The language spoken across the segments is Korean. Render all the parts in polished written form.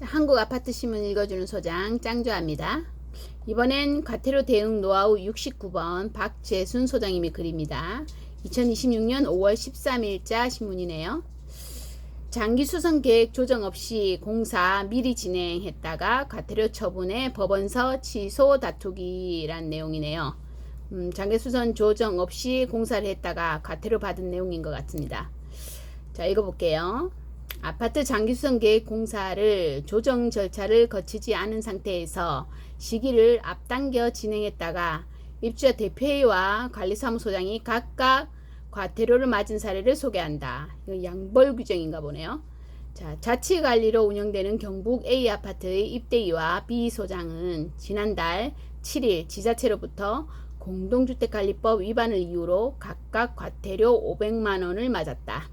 한국아파트신문 읽어주는 소장 짱조합니다. 이번엔 과태료 대응 노하우 69번 박재순 소장님의 글입니다. 2026년 5월 13일자 신문이네요. 장기 수선 계획 조정 없이 공사 미리 진행했다가 과태료 처분에 법원서 취소 다투기란 내용이네요. 장기 수선 조정 없이 공사를 했다가 과태료 받은 내용인 것 같습니다. 자, 읽어볼게요. 아파트 장기수선 계획 공사를 조정 절차를 거치지 않은 상태에서 시기를 앞당겨 진행했다가 입주자 대표회의와 관리사무소장이 각각 과태료를 맞은 사례를 소개한다. 이거 양벌 규정인가 보네요. 자, 자치관리로 운영되는 경북 A 아파트의 입대위와 B 소장은 지난달 7일 지자체로부터 공동주택관리법 위반을 이유로 각각 과태료 500만 원을 맞았다.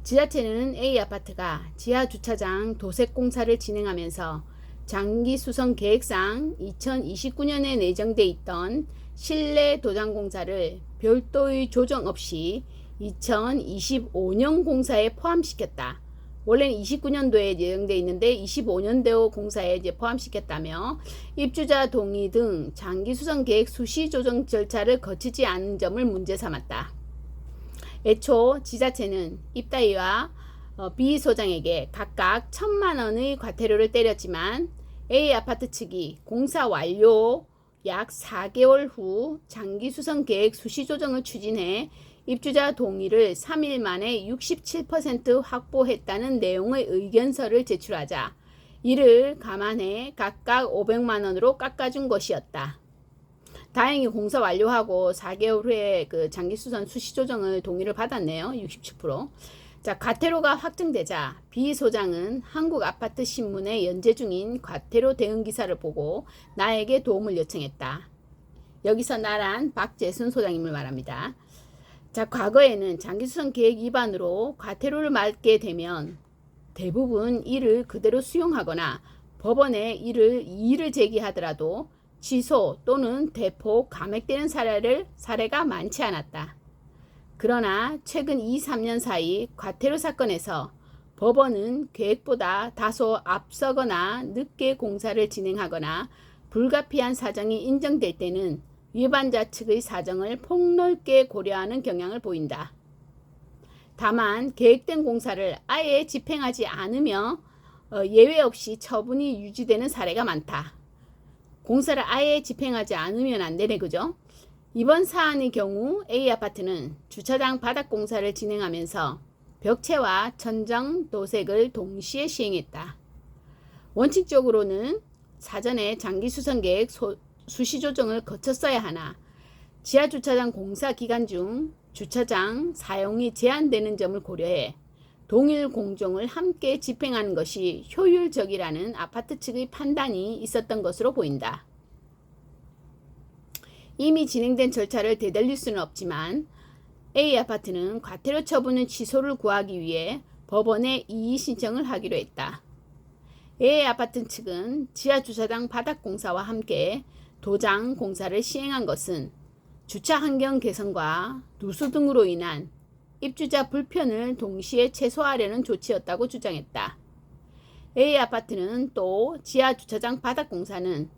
지자체는 A 아파트가 지하 주차장 도색 공사를 진행하면서 장기 수선 계획상 2029년에 내정돼 있던 실내 도장 공사를 별도의 조정 없이 2025년 공사에 포함시켰다. 원래는 29년도에 예정돼 있는데 25년도 공사에 이제 포함시켰다며 입주자 동의 등 장기 수선 계획 수시 조정 절차를 거치지 않은 점을 문제 삼았다. 애초 지자체는 입다위와 B 소장에게 각각 1,000만 원의 과태료를 때렸지만 A 아파트 측이 공사 완료 약 4개월 후 장기 수선 계획 수시 조정을 추진해 입주자 동의를 3일 만에 67% 확보했다는 내용의 의견서를 제출하자 이를 감안해 각각 500만 원으로 깎아준 것이었다. 다행히 공사 완료하고 4개월 후에 그 장기수선 수시 조정을 동의를 받았네요. 67%. 자, 과태료가 확정되자 B 소장은 한국아파트신문에 연재 중인 과태료 대응 기사를 보고 나에게 도움을 요청했다. 여기서 나란 박재순 소장님을 말합니다. 자, 과거에는 장기수선 계획 위반으로 과태료를 맞게 되면 대부분 이를 그대로 수용하거나 법원에 이의를 제기하더라도 취소 또는 대폭 감액되는 사례가 많지 않았다. 그러나 최근 2~3년 사이 과태료 사건에서 법원은 계획보다 다소 앞서거나 늦게 공사를 진행하거나 불가피한 사정이 인정될 때는 위반자 측의 사정을 폭넓게 고려하는 경향을 보인다. 다만 계획된 공사를 아예 집행하지 않으며 예외 없이 처분이 유지되는 사례가 많다. 공사를 아예 집행하지 않으면 안 되네, 그죠? 이번 사안의 경우 A 아파트는 주차장 바닥 공사를 진행하면서 벽체와 천정 도색을 동시에 시행했다. 원칙적으로는 사전에 장기 수선 계획 수시 조정을 거쳤어야 하나 지하 주차장 공사 기간 중 주차장 사용이 제한되는 점을 고려해 동일 공정을 함께 집행하는 것이 효율적이라는 아파트 측의 판단이 있었던 것으로 보인다. 이미 진행된 절차를 되돌릴 수는 없지만 A 아파트는 과태료 처분의 취소를 구하기 위해 법원에 이의 신청을 하기로 했다. A 아파트 측은 지하 주차장 바닥 공사와 함께 도장 공사를 시행한 것은 주차 환경 개선과 누수 등으로 인한 입주자 불편을 동시에 최소화하려는 조치였다고 주장했다. A 아파트는 또 지하 주차장 바닥 공사는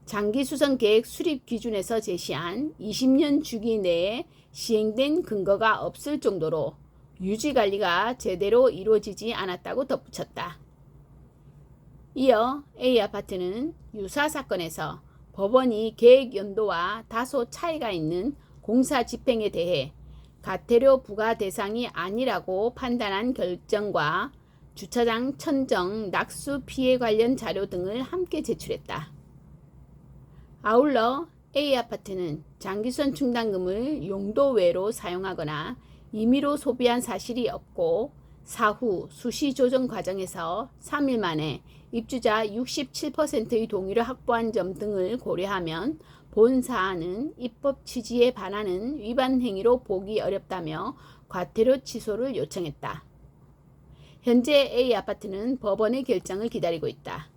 장기 수선 계획 수립 기준에서 제시한 20년 주기 내에 시행된 근거가 없을 정도로 유지 관리가 제대로 이루어지지 않았다고 덧붙였다. 이어 A 아파트는 유사 사건에서 법원이 계획 연도와 다소 차이가 있는 공사 집행에 대해 과태료 부과 대상이 아니라고 판단한 결정과 주차장 천정, 낙수 피해 관련 자료 등을 함께 제출했다. 아울러 A 아파트는 장기수선 충당금을 용도 외로 사용하거나 임의로 소비한 사실이 없고 사후 수시 조정 과정에서 3일 만에 입주자 67%의 동의를 확보한 점 등을 고려하면 본 사안은 입법 취지에 반하는 위반 행위로 보기 어렵다며 과태료 취소를 요청했다. 현재 A 아파트는 법원의 결정을 기다리고 있다.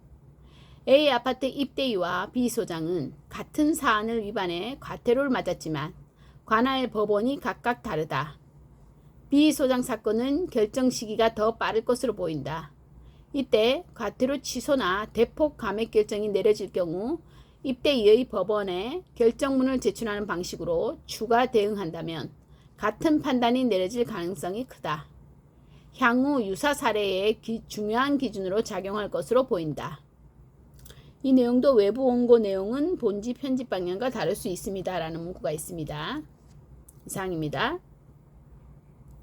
A 아파트 입대위와 B 소장은 같은 사안을 위반해 과태료를 맞았지만 관할 법원이 각각 다르다. B 소장 사건은 결정 시기가 더 빠를 것으로 보인다. 이때 과태료 취소나 대폭 감액 결정이 내려질 경우 이때 이의 법원에 결정문을 제출하는 방식으로 추가 대응한다면 같은 판단이 내려질 가능성이 크다. 향후 유사 사례의 중요한 기준으로 작용할 것으로 보인다. 이 내용도 외부 원고 내용은 본지 편집 방향과 다를 수 있습니다. 라는 문구가 있습니다. 이상입니다.